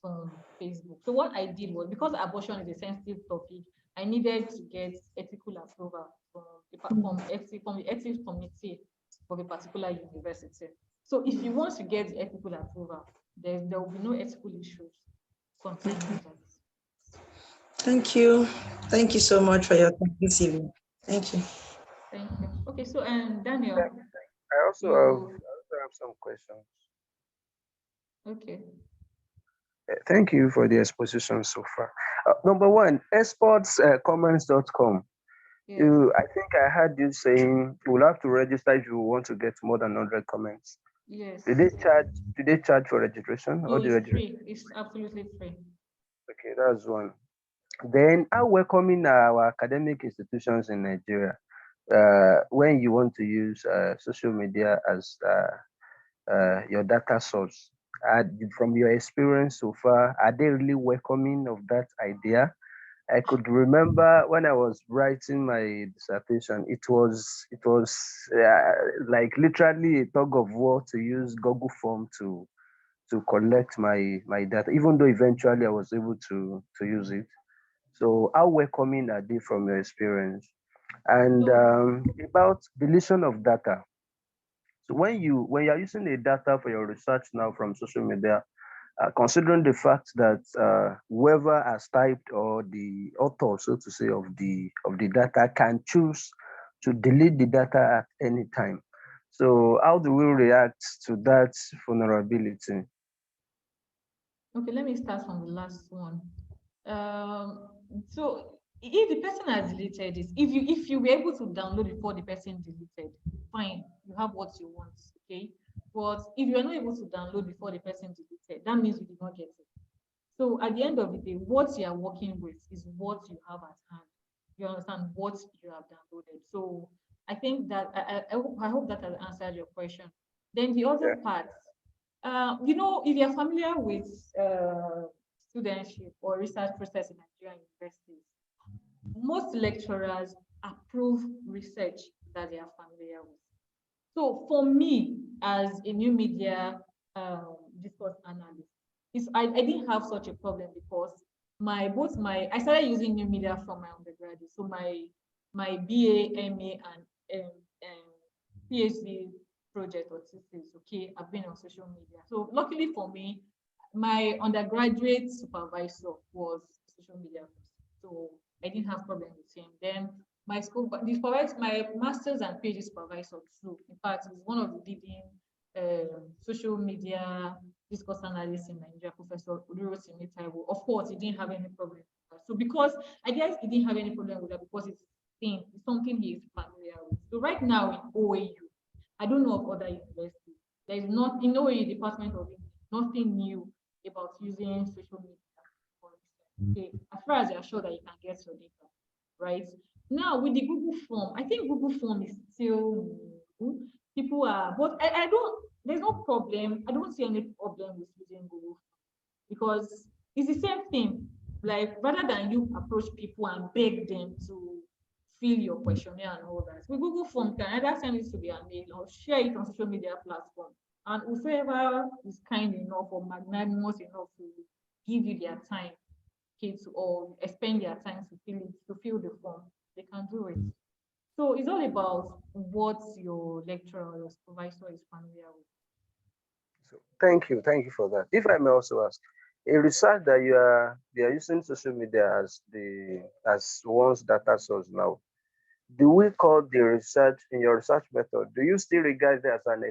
from Facebook. So what I did was, because abortion is a sensitive topic, I needed to get ethical approval from the ethics committee of a particular university. So if you want to get the ethical approval, there will be no ethical issues concerning that. Thank you. Thank you so much for your time this evening. Thank you. Thank you. Okay, so Daniel. I also have some questions. Okay. Thank you for the exposition so far. Number one, exportscommons.com. Yes. I think I heard you saying you'll have to register if you want to get more than 100 comments. Yes. Do they charge for registration? No, it's free. It's absolutely free. Okay, that's one. Then how welcoming are our academic institutions in Nigeria when you want to use social media as your data source? From your experience so far, are they really welcoming of that idea? I could remember when I was writing my dissertation, it was like literally a tug of war to use Google Form to collect my data, even though eventually I was able to use it. So how welcoming are they from your experience? And about deletion of data. So when you're using the data for your research now from social media, considering the fact that whoever has typed, or the author, so to say, of the data can choose to delete the data at any time. So how do we react to that vulnerability? Okay, let me start from the last one. So if the person has deleted it, if you were able to download before the person deleted, fine, you have what you want, okay? But if you are not able to download before the person deleted, that means you did not get it. So at the end of the day, what you are working with is what you have at hand. you understand what you have downloaded. So I think that I hope that has answered your question. Then the other part, you know, if you're familiar with studentship or research process in Nigerian universities, most lecturers approve research that they are familiar with. So for me, as a new media discourse analyst, I didn't have such a problem because I started using new media from my undergraduate. So my BA, MA, and PhD project or thesis, okay, I've been on social media. So luckily for me, my undergraduate supervisor was social media person. So I didn't have problem with him. Then my school, but the supervisor, my master's and PhD supervisor too. In fact, he's one of the leading social media discourse analysts in Nigeria, Professor Olurotimi Taiwo. Of course, he didn't have any problem with that. So because I guess he didn't have any problem with that because it's something he is familiar with. So right now in OAU, I don't know of other universities. There is not in OAU Department of English, nothing new about using social media. Okay, as far as you're sure that you can get your data, right? Now with the Google form, I think Google form is still new. People are, but I don't, there's no problem. I don't see any problem with using Google because it's the same thing. Like rather than you approach people and beg them to fill your questionnaire and all that, with Google form, can either send it to their mail or share it on social media platform. And whoever is kind enough or magnanimous enough to give you their time, kids, or spend their time to fill the form, they can do it. So it's all about what your lecturer or your supervisor is familiar with. So thank you for that. If I may also ask, in research that you are using social media as one's data source now, do we call the research in your research method? Do you still regard it as an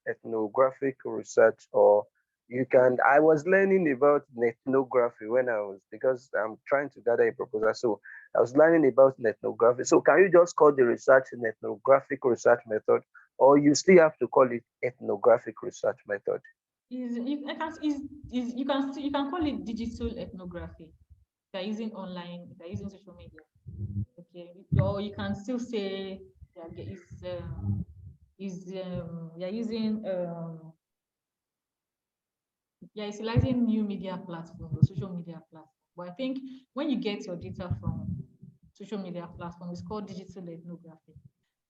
ethnographic research, or you can? I was learning about ethnography when because I'm trying to gather a proposal, so I was learning about ethnography. So can you just call the research an ethnographic research method, or you still have to call it ethnographic research method? You can call it digital ethnography. They're using online, they're using social media. Okay, or you can still say you're utilizing new media platform or social media platform. But I think when you get your data from social media platform, it's called digital ethnography,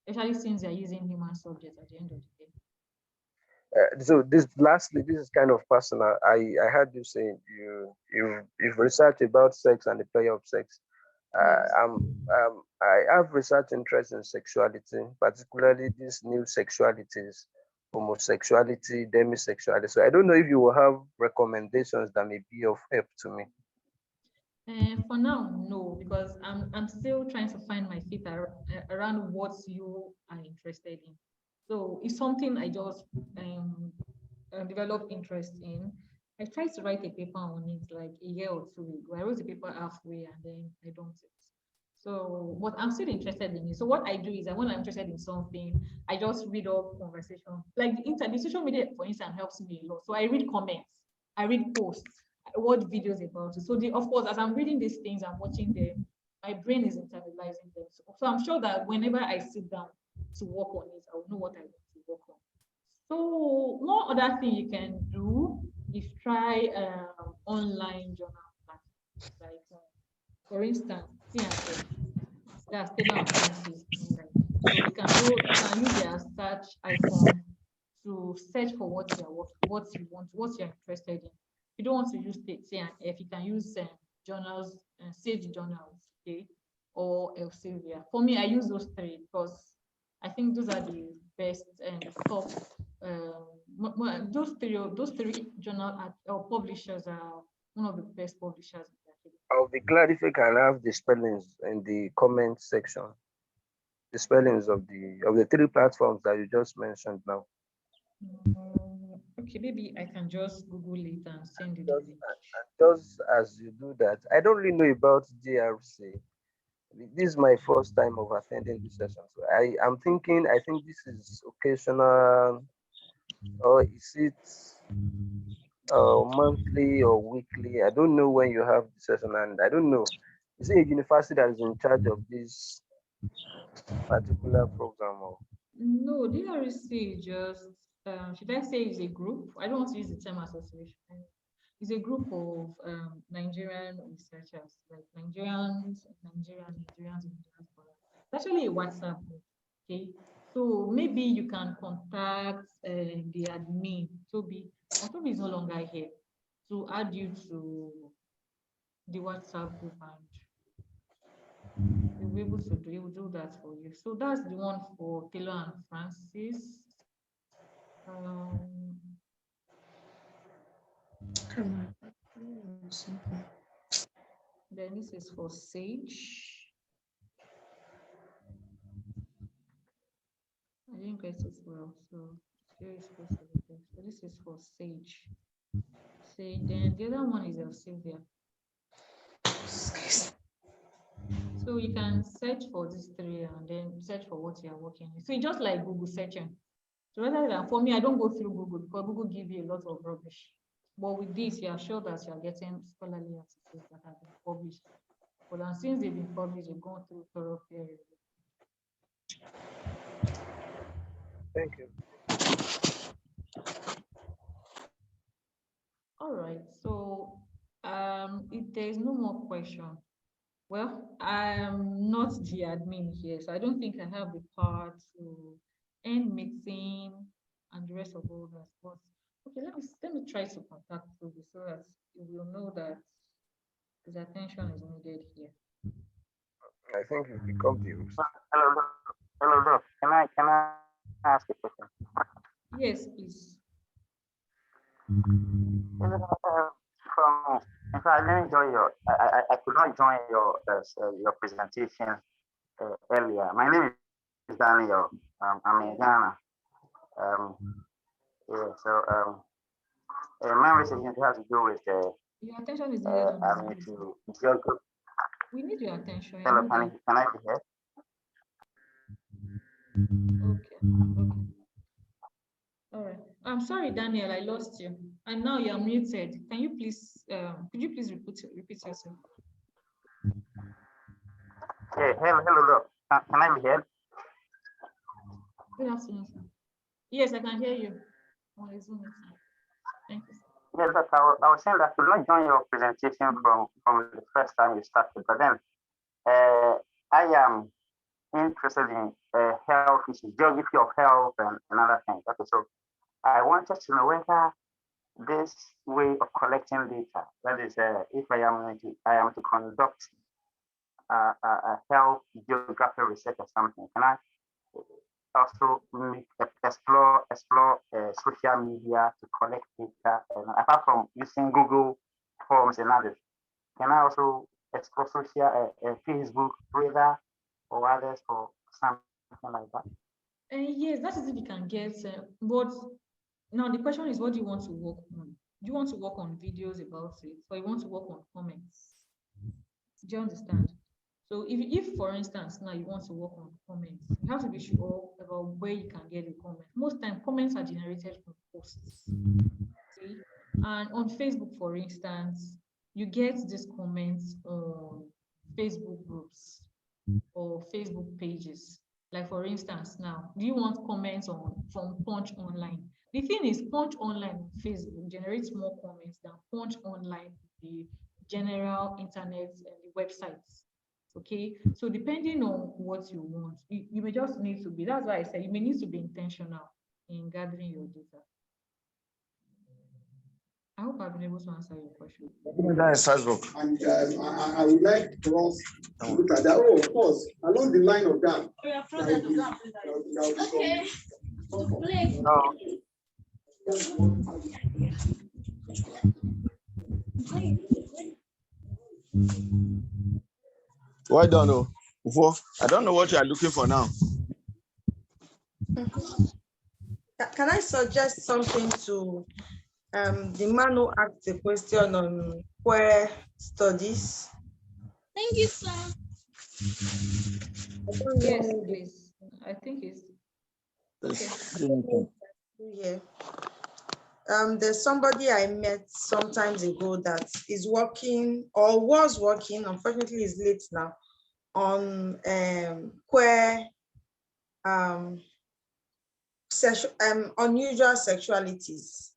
especially since they're using human subjects at the end of the day. So this is kind of personal. I heard you say you've researched about sex and the play of sex. I have research interest in sexuality, particularly these new sexualities, homosexuality, demisexuality. So I don't know if you will have recommendations that may be of help to me. For now, no, because I'm still trying to find my feet around what you are interested in. So it's something I just developed interest in. I tried to write a paper on it like a year or 2 ago. I wrote the paper halfway and then I dumped it. So what I'm still interested in it. So what I do is that when I'm interested in something, I just read up conversation. Like the social media, for instance, helps me a lot. So I read comments, I read posts, I watch videos about it. So of course, as I'm reading these things, I'm watching them, my brain is internalizing them. So I'm sure that whenever I sit down to work on it, I will know what I want to work on. So one other thing you can do is try online journal platforms. Like for instance, C&F, that's Taylor and Francis. So you can use their search icon to search for what you want, what you're interested in. If you don't want to use C&F, you can use journals and Sage journals, okay, or Elsevier. For me, I use those three because I think those are the best and top. Those three journal or publishers are one of the best publishers. I'll be glad if you can have the spellings in the comment section. The spellings of the three platforms that you just mentioned now. Okay, maybe I can just Google it and send it. Just as you do that, I don't really know about GRC. This is my first time of attending this session. So I'm thinking, I think this is occasional, or is it monthly or weekly? I don't know when you have the session, and I don't know. Is it a university that is in charge of this particular program? Or? No, DRC is just, should I say it's a group? I don't want to use the term association. It's a group of Nigerian researchers, like Nigerians in diaspora. It's actually a WhatsApp group, okay? So maybe you can contact the admin, Toby. Toby is no longer here, to add you to the WhatsApp group, and you'll be able to do that for you. So that's the one for Taylor and Francis. Then this is for Sage. I didn't get it well, so here is supposed to be there. So this is for Sage. Then the other one is Sylvia. So you can search for these three and then search for what you are working in. So it's just like Google searching. So rather than, for me, I don't go through Google because Google gives you a lot of rubbish. But with this, you are sure that you are getting scholarly articles that have been published. But then since they've been published, you've gone through thorough peer review. Thank you. All right. So if there is no more question, well, I'm not the admin here, so I don't think I have the power to end meeting and the rest of all that. But okay, let me try to contact Toby so that you will know that his attention is needed here. I think you've become the host. Hello. Can I ask a question? Yes, please. In fact, I didn't join I could not join your presentation earlier. My name is Daniel. I'm in Ghana. My research has to do with your attention is needed on this. We need your attention. Hello, can I be heard? Okay. All right. I'm sorry, Daniel, I lost you. And now you're muted. Can you please, could you please repeat yourself? Yeah, hello. Can I be heard? Good afternoon, sir. Yes, I can hear you. Thank you. Yes, but I was saying that I could not join your presentation from the first time you started, but then I am interested in health issues, geography of health and other things. Okay, so I wanted to know whether this way of collecting data, that is, if I am to conduct a health geography research or something, can I also explore social media to collect data? And apart from using Google Forms and others, can I also explore social Facebook, Twitter, or others, or something like that? Yes, that is if you can get. But now the question is, what do you want to work on? Do you want to work on videos about it, or you want to work on comments? Do you understand? So if for instance, now you want to work on comments, you have to be sure about where you can get a comment. Most time, comments are generated from posts. See? And on Facebook, for instance, you get these comments on Facebook groups or Facebook pages. Like for instance, now, do you want comments from Punch Online? The thing is, Punch Online on Facebook generates more comments than Punch Online, the general internet and the websites. Okay, so depending on what you want, you may just need to be, that's why I said you may need to be intentional in gathering your data. I hope I've been able to answer your question. That is Facebook. And I would like to look at that. Oh, of course, along the line of that. Okay. Well done. I don't know what you are looking for now. Can I suggest something to the man who asked the question on queer studies? Thank you, sir. Yes, please. I think it's okay. Yeah. There's somebody I met sometimes ago that is working or was working, unfortunately is late now, on queer unusual sexualities,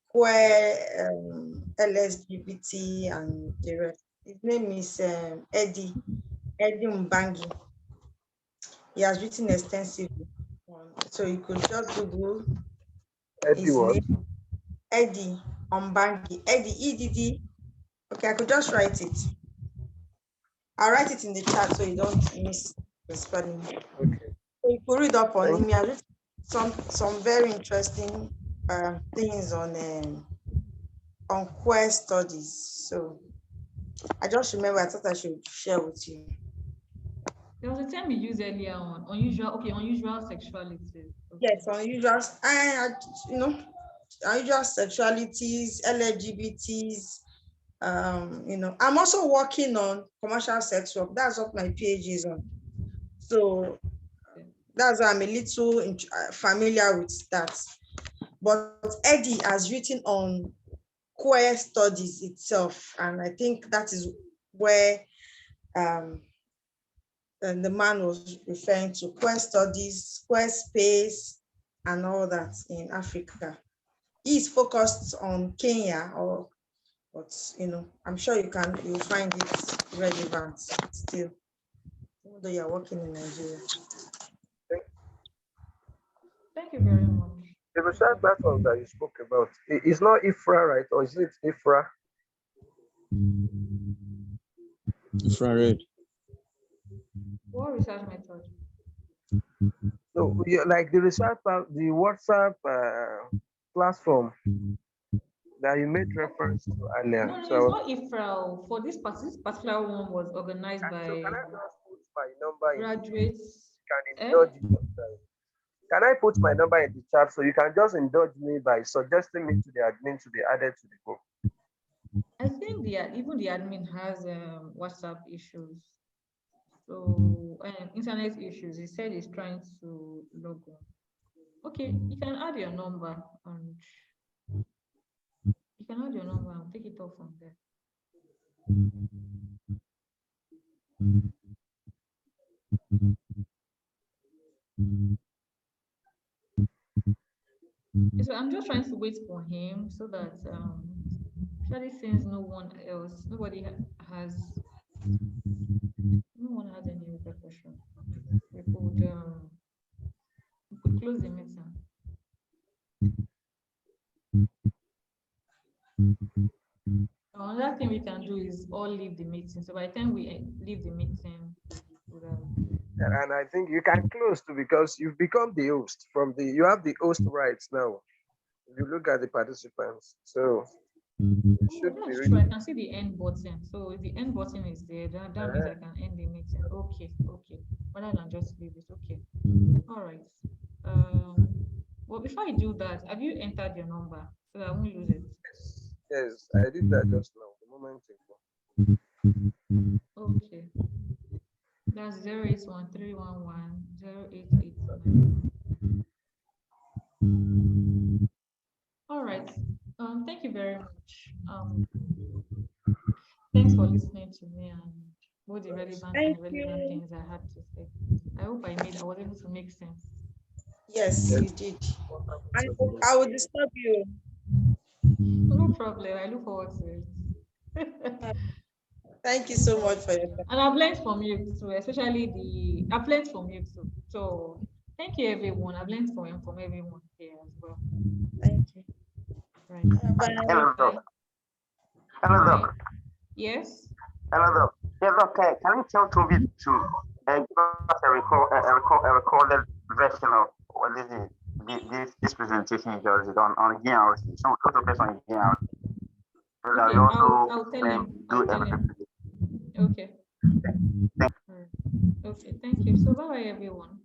queer LSGBT and the rest. His name is Eddie Mbangi. He has written extensively so you could just Google his name, Eddie Mbangi, Eddie EDD. Okay, I could just write it. I'll write it in the chat so you don't miss the spelling. Okay. So you could read up on him. He has written some very interesting things on queer studies. So I just remember I thought I should share with you. There was a term we used earlier on unusual sexuality. Okay. Yes, unusual, unusual sexualities, LGBTs. I'm also working on commercial sex work. That's what my PhD is on. So that's why I'm a little familiar with that. But Eddie has written on queer studies itself, and I think that is where the man was referring to queer studies, queer space, and all that in Africa. He's focused on Kenya, but I'm sure you'll find it relevant still, although you're working in Nigeria. Thank you very much. The research platform that you spoke about is not IFRA, right? Or is it IFRA? Infrared. What research method? So like the research, the WhatsApp platform that you made reference to earlier. No, So it's not IFRA. For this particular one was organized by can I just put my number graduates. Can I put my number in the chat so you can just indulge me by suggesting me to the admin to be added to the group? I think even the admin has WhatsApp issues. So internet issues. He said he's trying to log on. Okay, you can add your number and take it off from there. So I'm just trying to wait for him so that especially since no one has any other question. We could close the meeting. Another thing we can do is all leave the meeting. So by the time we leave the meeting, and I think you can close too because you've become the host. You have the host rights now. If you look at the participants, so that's true. I can see the end button. So if the end button is there, that means I can end the meeting. Okay. Rather than just leave it. Okay. All right. Well, before I do that, have you entered your number so that I won't lose it? Yes, I did that just now. The moment ago. Okay. That's 08131108889. All right. Thank you very much. Thanks for listening to me and all the relevant and irrelevant things I had to say. I hope I was able to make sense. Yes, you did. I will disturb you. No problem. I look forward to it. Thank you so much for your time. And I've learned from you too, especially I've learned from you too. So thank you, everyone. I've learned from everyone here as well. Thank you. Right. Hello, Doc. Yes. Hello, Doc. Yes, okay. Can you tell Toby to give us a recorded version of what is it? This presentation is on GRC. So focus on GRC. Okay, I'll tell him. Okay. Okay, thank you. So bye everyone.